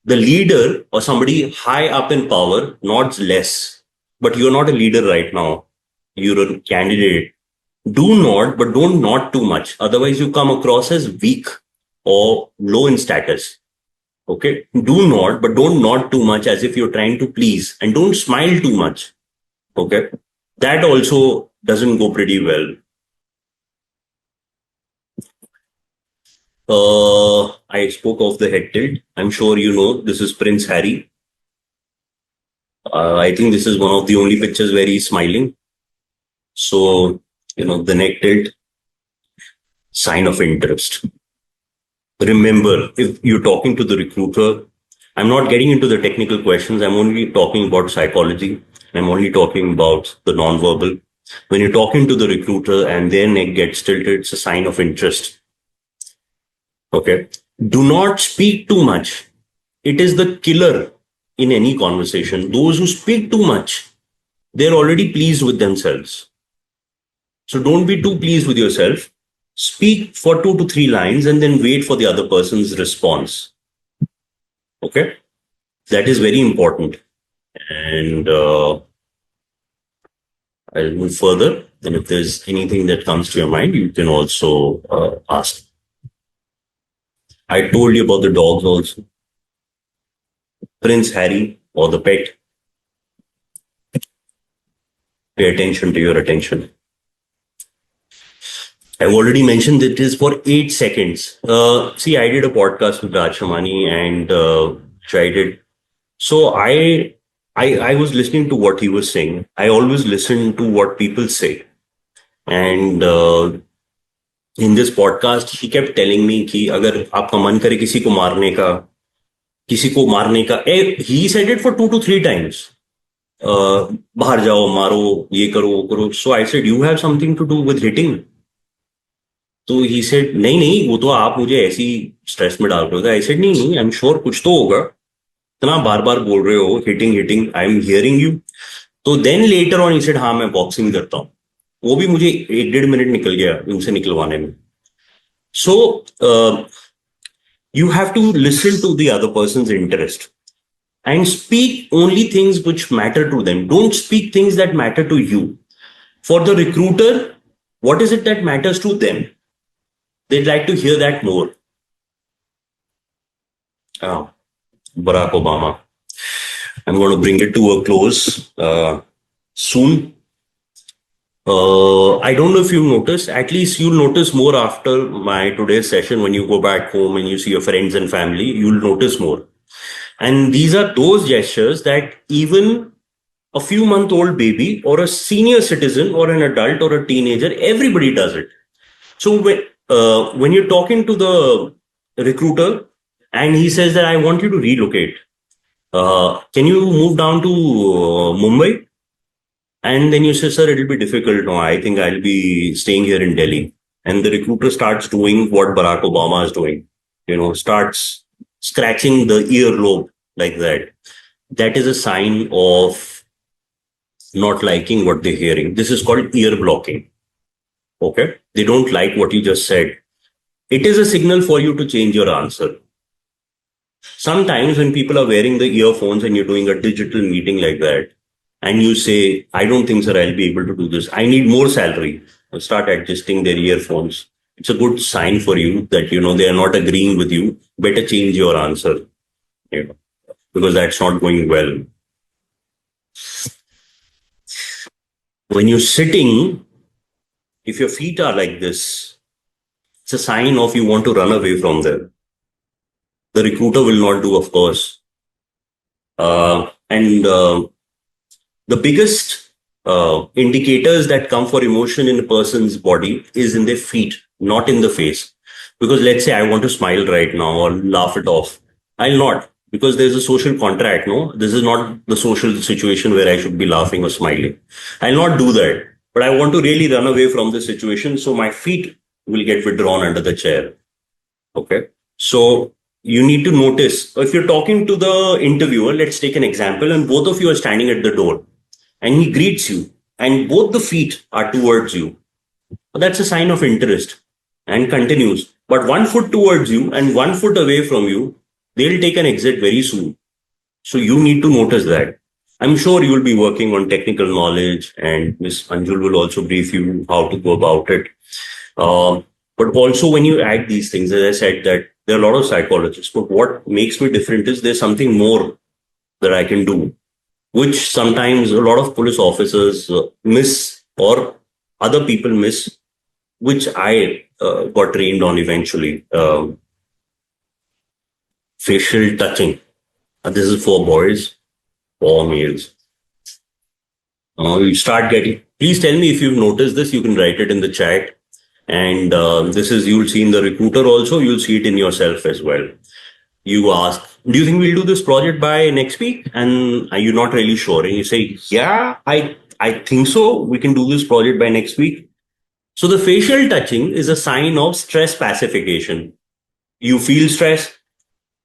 The leader or somebody high up in power nods less, but you're not a leader right now. You're a candidate. Do nod, but don't nod too much. Otherwise, you come across as weak or low in status. Okay? Do nod, but don't nod too much as if you're trying to please. And don't smile too much. Okay? That also doesn't go pretty well. I spoke of the head tilt. I'm sure you know this is Prince Harry. I think this is one of the only pictures where he's smiling. So, the neck tilt, sign of interest. Remember, if you're talking to the recruiter, I'm not getting into the technical questions. I'm only talking about psychology. I'm only talking about the nonverbal. When you're talking to the recruiter and their neck gets tilted, it's a sign of interest. Okay. Do not speak too much. It is the killer in any conversation. Those who speak too much, they're already pleased with themselves. So don't be too pleased with yourself. Speak for 2 to 3 lines and then wait for the other person's response. Okay. That is very important. And I'll move further. And if there's anything that comes to your mind, you can also ask. I told you about the dogs also. Prince Harry or the pet. Pay attention to your attention. I've already mentioned that it is for 8 seconds. See, I did a podcast with Raj Shamani and I did. So I was listening to what he was saying. I always listen to what people say. And in this podcast, he kept telling me कि अगर आपका मन करे किसी को मारने का, he said it for 2 to 3 times. बाहर जाओ, मारो, ये करो, वो करो. So I said, you have something to do with hitting? तो he said, नहीं, वो तो आप मुझे ऐसी स्ट्रेस में डाल रहे हो. I said, नहीं, I'm sure कुछ तो होगा. इतना बार बार बोल रहे हो, hitting, I'm hearing you. तो then later on he said, हाँ, मैं बॉक्सिंग करता हूँ. वो भी मुझे 1-1.5 मिनट निकल गया उनसे निकलवाने में. So you have to listen to the other person's interest and speak only things which matter to them. Don't speak things that matter to you. For the recruiter, what is it that matters to them? They'd like to hear that more. Barack Obama. I'm going to bring it to a close soon. I don't know if you've noticed, at least you'll notice more after my today's session. When you go back home and you see your friends and family, you'll notice more. And these are those gestures that even a few-month-old baby or a senior citizen or an adult or a teenager, everybody does it. So when you're talking to the recruiter and he says that I want you to relocate, can you move down to Mumbai? And then you say, sir, it'll be difficult. No, I think I'll be staying here in Delhi. And the recruiter starts doing what Barack Obama is doing, starts scratching the earlobe like that. That is a sign of not liking what they're hearing. This is called ear blocking. Okay. They don't like what you just said. It is a signal for you to change your answer. Sometimes when people are wearing the earphones and you're doing a digital meeting like that, and you say, I don't think, sir, I'll be able to do this. I need more salary. Start adjusting their earphones. It's a good sign for you that, they are not agreeing with you. Better change your answer. because that's not going well. When you're sitting, if your feet are like this, it's a sign of you want to run away from them. The recruiter will not do, of course. And the biggest indicators that come for emotion in a person's body is in their feet, not in the face. Because let's say I want to smile right now or laugh it off. I'll not, because there's a social contract. No, this is not the social situation where I should be laughing or smiling. I'll not do that. But I want to really run away from the situation. So my feet will get withdrawn under the chair. Okay. So you need to notice, if you're talking to the interviewer, let's take an example, and both of you are standing at the door and he greets you and both the feet are towards you. That's a sign of interest, and continues. But 1 foot towards you and 1 foot away from you, they'll take an exit very soon. So you need to notice that. I'm sure you will be working on technical knowledge, and Ms. Anjul will also brief you how to go about it. But also when you add these things, as I said, that there are a lot of psychologists, but what makes me different is there's something more that I can do, which sometimes a lot of police officers miss, or other people miss, which I got trained on eventually. Facial touching. This is for boys or males. You start getting, please tell me if you've noticed this, you can write it in the chat. And this is, you'll see in the recruiter also, you'll see it in yourself as well. You ask, do you think we'll do this project by next week? And are you not really sure? And you say, yeah, I think so. We can do this project by next week. So the facial touching is a sign of stress pacification. You feel stress.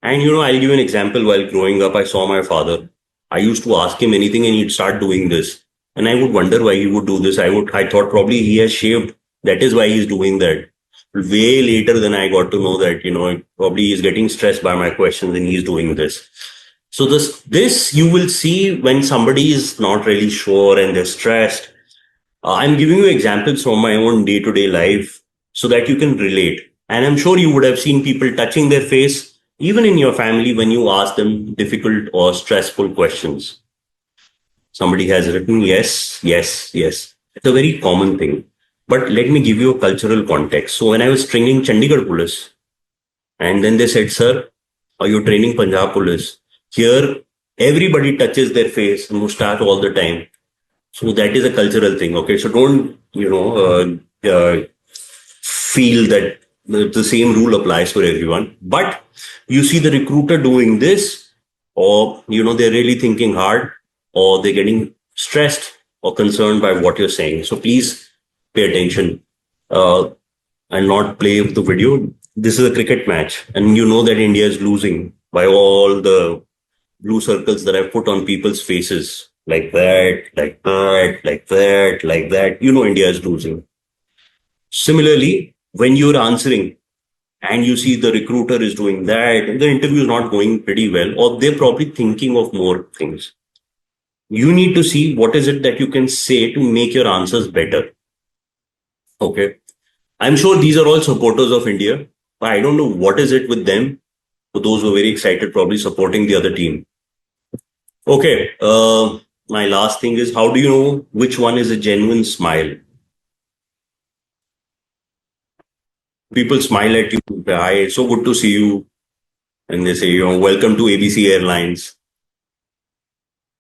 And I'll give you an example. While growing up, I saw my father. I used to ask him anything and he'd start doing this. And I would wonder why he would do this. I thought probably he has shaved. That is why he's doing that. Way later than I got to know that, probably he's getting stressed by my questions and he's doing this. So this you will see when somebody is not really sure and they're stressed. I'm giving you examples from my own day-to-day life so that you can relate. And I'm sure you would have seen people touching their face, even in your family, when you ask them difficult or stressful questions. Somebody has written, yes, yes, yes. It's a very common thing. But let me give you a cultural context. So when I was training Chandigarh Police, and then they said, sir, are you training Punjab Police? Here, everybody touches their face, mustache all the time. So that is a cultural thing. Okay. So don't, feel that the same rule applies for everyone. But you see the recruiter doing this, or, they're really thinking hard, or they're getting stressed or concerned by what you're saying. So please pay attention. I'll not play the video. This is a cricket match, and you know that India is losing by all the blue circles that I've put on people's faces, like that, like that, like that, like that. India is losing. Similarly, when you're answering and you see the recruiter is doing that, and the interview is not going pretty well, or they're probably thinking of more things, you need to see what is it that you can say to make your answers better. Okay. I'm sure these are all supporters of India, but I don't know what is it with them. For those who are very excited, probably supporting the other team. Okay. My last thing is, how do you know which one is a genuine smile? People smile at you. Hi, so good to see you. And they say, welcome to ABC Airlines.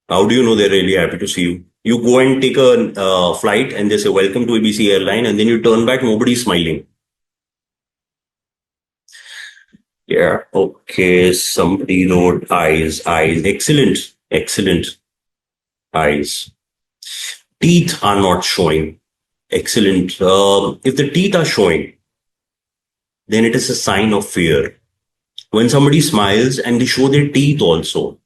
How do you know they're really happy to see you? You go and take a flight and they say, welcome to ABC Airline. And then you turn back, nobody's smiling. Yeah. Okay. Somebody wrote eyes. Excellent. Excellent. Eyes. Teeth are not showing. Excellent. If the teeth are showing, then it is a sign of fear. When somebody smiles and they show their teeth also.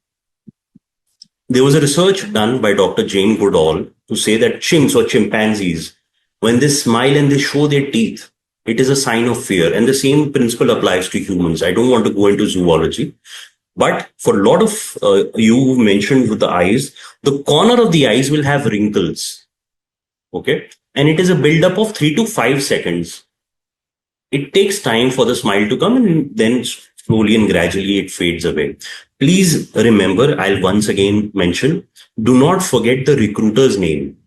There was a research done by Dr. Jane Goodall to say that chimps or chimpanzees, when they smile and they show their teeth, it is a sign of fear. And the same principle applies to humans. I don't want to go into zoology, but for a lot of you who mentioned with the eyes, the corner of the eyes will have wrinkles. Okay. And it is a buildup of 3 to 5 seconds. It takes time for the smile to come, and then slowly and gradually it fades away. Please remember, I'll once again mention, do not forget the recruiter's name.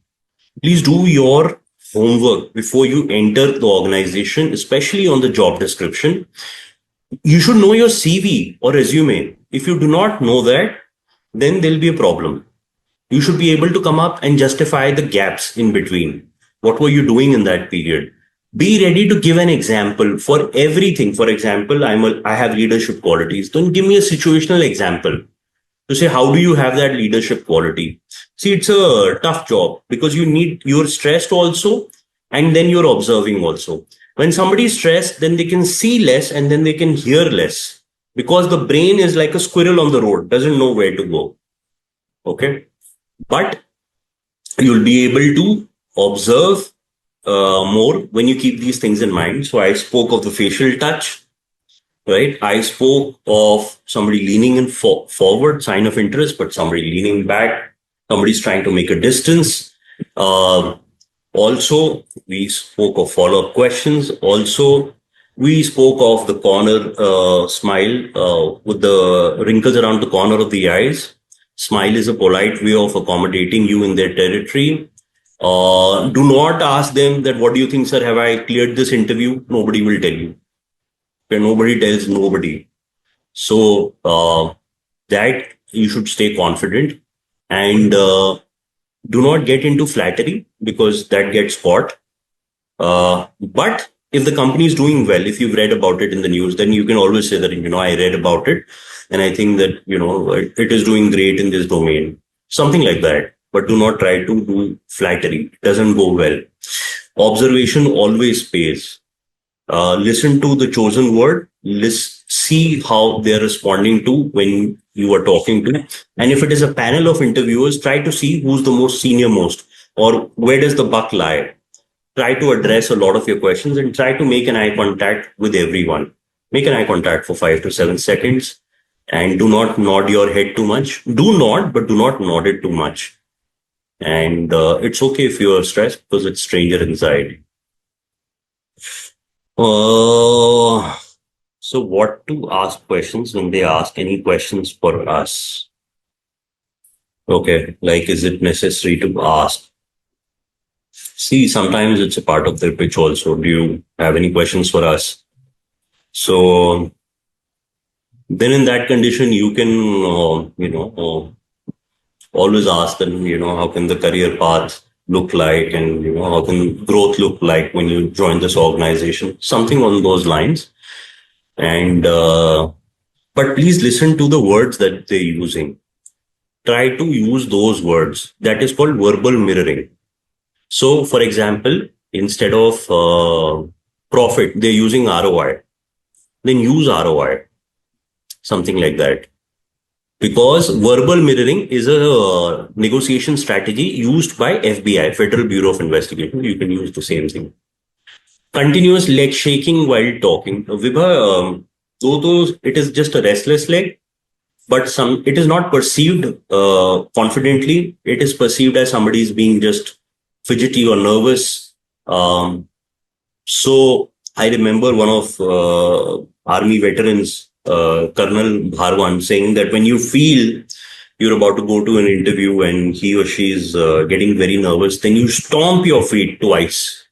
Please do your homework before you enter the organization, especially on the job description. You should know your CV or resume. If you do not know that, then there'll be a problem. You should be able to come up and justify the gaps in between. What were you doing in that period? Be ready to give an example for everything. For example, I have leadership qualities. Don't give me a situational example to say, how do you have that leadership quality? See, it's a tough job because you're stressed also, and then you're observing also. When somebody is stressed, then they can see less and then they can hear less, because the brain is like a squirrel on the road, doesn't know where to go. Okay. But you'll be able to observe more when you keep these things in mind. So I spoke of the facial touch, right? I spoke of somebody leaning in forward, sign of interest, but somebody leaning back, somebody's trying to make a distance. Also, we spoke of follow-up questions. Also, we spoke of the corner smile with the wrinkles around the corner of the eyes. Smile is a polite way of accommodating you in their territory. Do not ask them that, what do you think, sir? Have I cleared this interview? Nobody will tell you. Okay, nobody tells nobody. So that you should stay confident, and do not get into flattery, because that gets caught. But if the company is doing well, if you've read about it in the news, then you can always say that, I read about it and I think that, it is doing great in this domain, something like that. But do not try to do flattery. It doesn't go well. Observation always pays. Listen to the chosen word. See how they're responding to when you are talking to. And if it is a panel of interviewers, try to see who's the most senior most, or where does the buck lie. Try to address a lot of your questions and try to make an eye contact with everyone. Make an eye contact for 5 to 7 seconds, and do not nod your head too much. Do nod, but do not nod it too much. And it's okay if you're stressed, because it's stranger anxiety. So what to ask questions when they ask any questions for us? Okay, like, is it necessary to ask? See, sometimes it's a part of their pitch also. Do you have any questions for us? So then in that condition, you can, always ask them, how can the career path look like, and, how can growth look like when you join this organization? Something on those lines. And, but please listen to the words that they're using. Try to use those words. That is called verbal mirroring. So, for example, instead of profit, they're using ROI. Then use ROI, something like that. Because verbal mirroring is a negotiation strategy used by FBI, Federal Bureau of Investigation. You can use the same thing. Continuous leg shaking while talking. Vibha, though it is just a restless leg, but it is not perceived confidently. It is perceived as somebody is being just fidgety or nervous. So I remember one of army veterans, Colonel Bharwan, saying that when you feel you're about to go to an interview and he or she is getting very nervous, then you stomp your feet twice.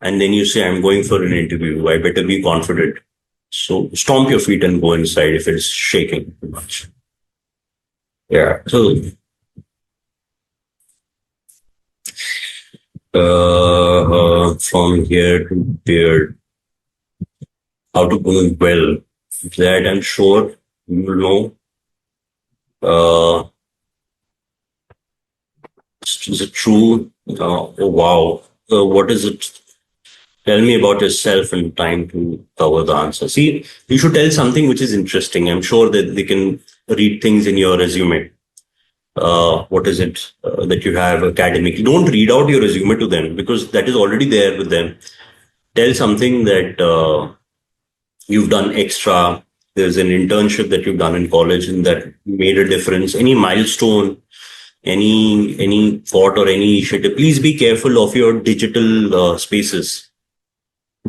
And then you say, I'm going for an interview. I better be confident. So stomp your feet and go inside if it's shaking too much. Yeah. So from here to there, how to go well. That I'm sure you will know. Is it true? Oh, wow. What is it? Tell me about yourself and time to cover the answer. See, you should tell something which is interesting. I'm sure that they can read things in your resume. What is it that you have academically? Don't read out your resume to them, because that is already there with them. Tell something that you've done extra. There's an internship that you've done in college and that made a difference. Any milestone, any thought or any initiative. Please be careful of your digital spaces.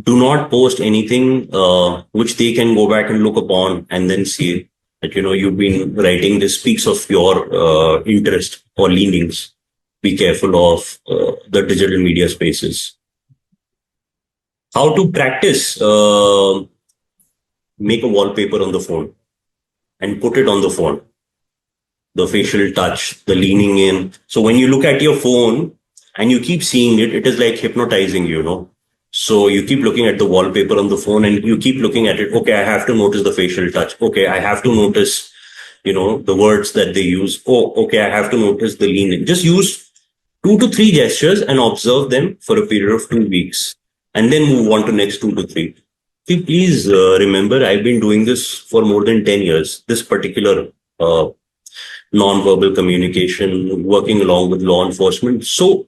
Do not post anything which they can go back and look upon and then see that, you've been writing this speaks of your interest or leanings. Be careful of the digital media spaces. How to practice, make a wallpaper on the phone and put it on the phone. The facial touch, the leaning in. So when you look at your phone and you keep seeing it, it is like hypnotizing, So you keep looking at the wallpaper on the phone and you keep looking at it. Okay, I have to notice the facial touch. Okay, I have to notice, the words that they use. Oh, okay, I have to notice the leaning. Just use 2 to 3 gestures and observe them for a period of 2 weeks and then move on to next 2 to 3. See, please remember, I've been doing this for more than 10 years, this particular non-verbal communication, working along with law enforcement. So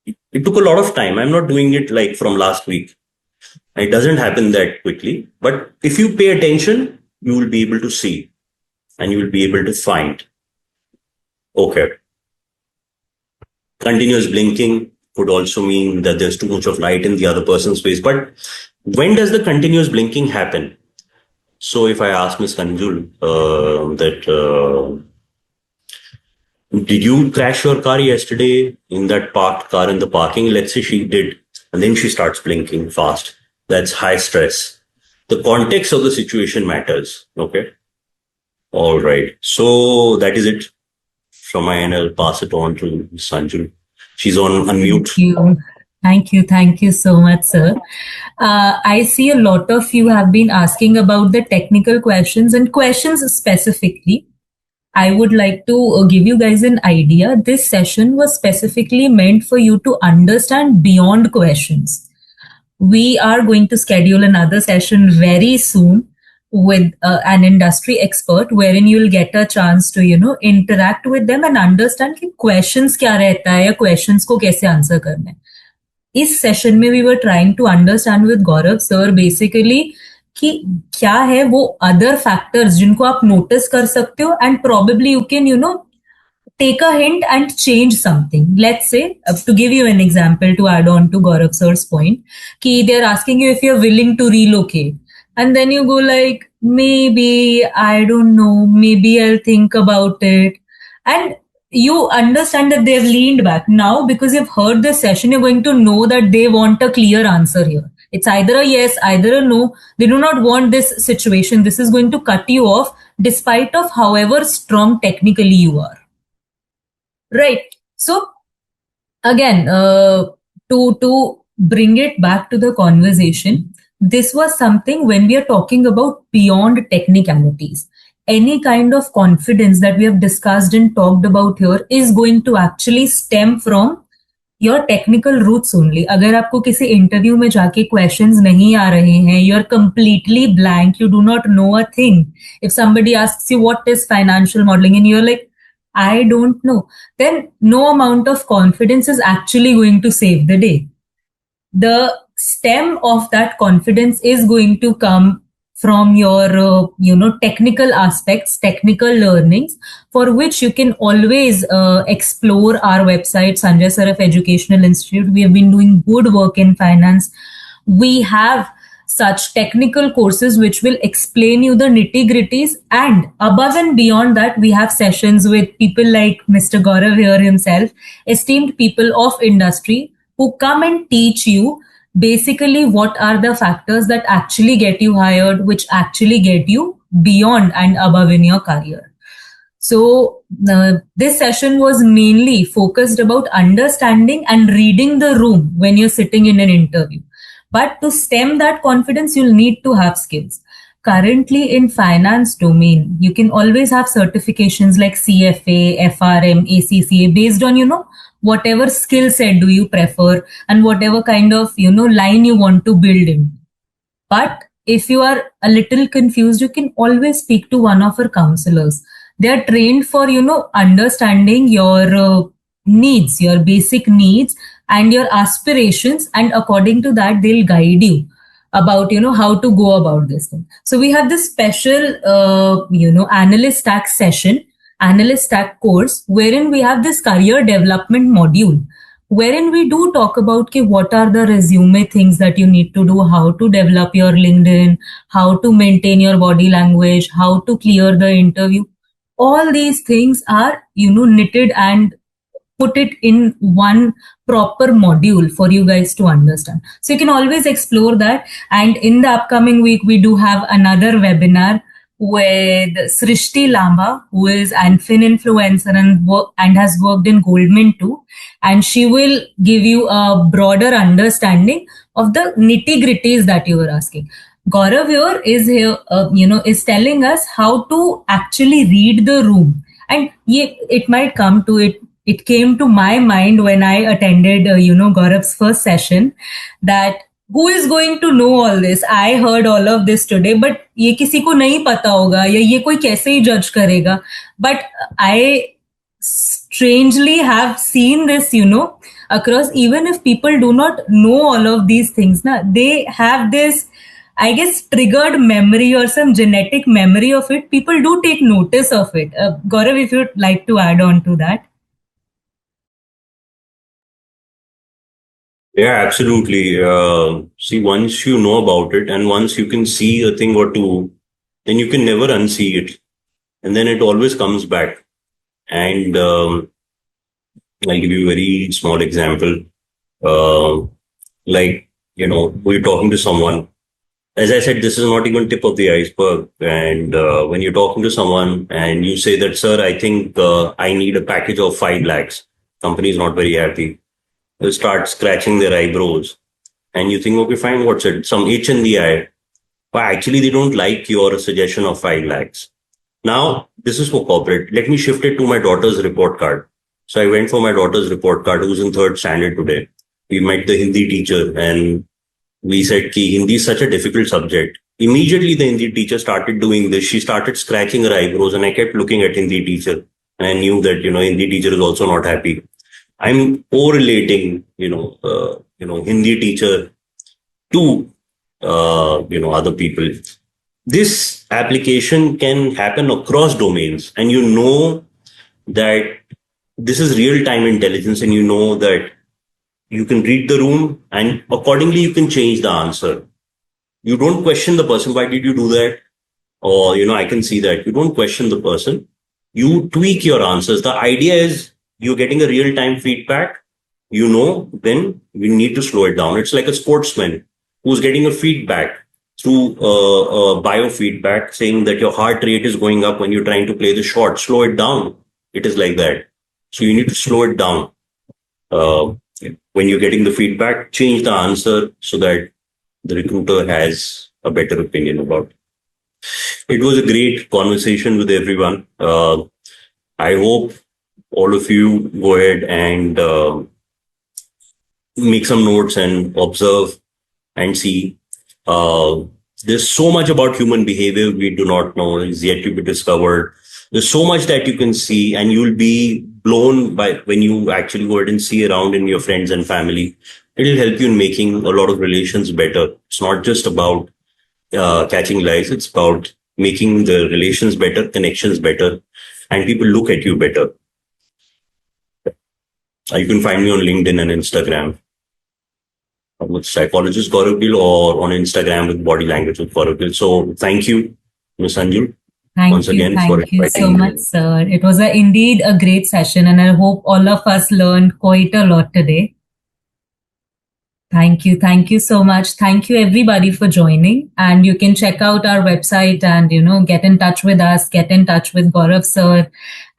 it took a lot of time. I'm not doing it like from last week. It doesn't happen that quickly. But if you pay attention, you will be able to see and you will be able to find. Okay. Continuous blinking could also mean that there's too much of light in the other person's face. But when does the continuous blinking happen? So if I ask Ms. Kanjul did you crash your car yesterday in that parked car in the parking? Let's say she did. And then she starts blinking fast. That's high stress. The context of the situation matters. Okay. All right. So that is it from my end. I'll pass it on to Sanjay. She's on unmute. Thank you so much, sir. I see a lot of you have been asking about the technical questions and questions specifically. I would like to give you guys an idea. This session was specifically meant for you to understand beyond questions. We are going to schedule another session very soon with an industry expert wherein you'll get a chance to, interact with them and understand कि questions क्या रहता है या questions को कैसे answer करना है. इस session में we were trying to understand with Gaurav sir basically कि क्या है वो other factors जिनको आप notice कर सकते हो and probably you can, take a hint and change something. Let's say, to give you an example to add on to Gaurav sir's point, कि they're asking you if you're willing to relocate. And then you go like, maybe, I don't know, maybe I'll think about it. And you understand that they've leaned back. Now, because you've heard this session, you're going to know that they want a clear answer here. It's either a yes, either a no. They do not want this situation. This is going to cut you off despite of however strong technically you are. Right. So again, to bring it back to the conversation, this was something when we are talking about beyond technicalities. Any kind of confidence that we have discussed and talked about here is going to actually stem from your technical roots only. अगर आपको किसी interview में जाके questions नहीं आ रहे हैं, you're completely blank, you do not know a thing. If somebody asks you what is financial modeling and you're like, I don't know, then no amount of confidence is actually going to save the day. The stem of that confidence is going to come from your, technical aspects, technical learnings, for which you can always explore our website, Sanjay Saraf Educational Institute. We have been doing good work in finance. We have such technical courses which will explain you the nitty-gritties, and above and beyond that, we have sessions with people like Mr. Gaurav here himself, esteemed people of industry who come and teach you basically what are the factors that actually get you hired, which actually get you beyond and above in your career. So this session was mainly focused about understanding and reading the room when you're sitting in an interview. But to stem that confidence, you'll need to have skills. Currently in finance domain, you can always have certifications like CFA, FRM, ACCA based on, whatever skill set do you prefer and whatever kind of, line you want to build in. But if you are a little confused, you can always speak to one of our counselors. They are trained for, understanding your needs, your basic needs and your aspirations. And according to that, they'll guide you about, how to go about this thing. So we have this special, analyst tax session, analyst tax course, wherein we have this career development module, wherein we do talk about what are the resume things that you need to do, how to develop your LinkedIn, how to maintain your body language, how to clear the interview. All these things are, knitted and put it in one proper module for you guys to understand. So you can always explore that. And in the upcoming week, we do have another webinar with Srishti Lamba, who is an Fin influencer and has worked in Goldman too. And she will give you a broader understanding of the nitty gritties that you were asking. Gaurav is telling us how to actually read the room. And it might come to it. It came to my mind when I attended, Gaurav's first session, that who is going to know all this? I heard all of this today, but ये किसी को नहीं पता होगा या ये कोई कैसे ही judge करेगा. But I strangely have seen this, across, even if people do not know all of these things, they have this, I guess, triggered memory or some genetic memory of it. People do take notice of it. Gaurav, if you'd like to add on to that. Yeah, absolutely. See, once you know about it and once you can see a thing or two, then you can never unsee it. And then it always comes back. And I'll give you a very small example. We're talking to someone. As I said, this is not even tip of the iceberg. And when you're talking to someone and you say that, sir, I think I need a package of 5 lakhs. Company is not very happy. They start scratching their eyebrows. And you think, okay, fine, what's it? Some itch in the eye. But actually, they don't like your suggestion of 5 lakhs. Now, this is for corporate. Let me shift it to my daughter's report card. So I went for my daughter's report card, who's in 3rd standard today. We met the Hindi teacher and we said, ki Hindi is such a difficult subject. Immediately, the Hindi teacher started doing this. She started scratching her eyebrows and I kept looking at Hindi teacher. And I knew that, Hindi teacher is also not happy. I'm correlating, Hindi teacher to, other people. This application can happen across domains, and you know that this is real-time intelligence, and you know that you can read the room and accordingly you can change the answer. You don't question the person, why did you do that? Or, I can see that. You don't question the person. You tweak your answers. The idea is you're getting a real-time feedback. Then we need to slow it down. It's like a sportsman who's getting a feedback through biofeedback saying that your heart rate is going up when you're trying to play the shot. Slow it down. It is like that. So you need to slow it down. When you're getting the feedback, change the answer so that the recruiter has a better opinion about it. It was a great conversation with everyone. I hope all of you go ahead and make some notes and observe and see. There's so much about human behavior we do not know, is yet to be discovered. There's so much that you can see, and you'll be blown by when you actually go ahead and see around in your friends and family. It'll help you in making a lot of relations better. It's not just about catching lies. It's about making the relations better, connections better, and people look at you better. You can find me on LinkedIn and Instagram with Psychologist Gaurav Gill, or on Instagram with Body Language with Gaurav Gill. So thank you, Ms. Anjul. Thank you so much, sir. It was indeed a great session, and I hope all of us learned quite a lot today. Thank you so much. Thank you everybody for joining, and you can check out our website and get in touch with us, get in touch with Gaurav sir,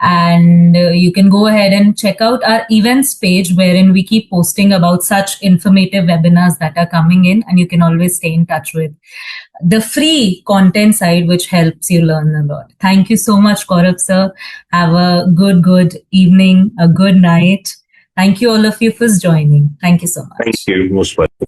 and you can go ahead and check out our events page wherein we keep posting about such informative webinars that are coming in, and you can always stay in touch with the free content side, which helps you learn a lot. Thank you so much, Gaurav sir. Have a good evening, a good night. Thank you all of you for joining. Thank you so much. Thank you. Most welcome.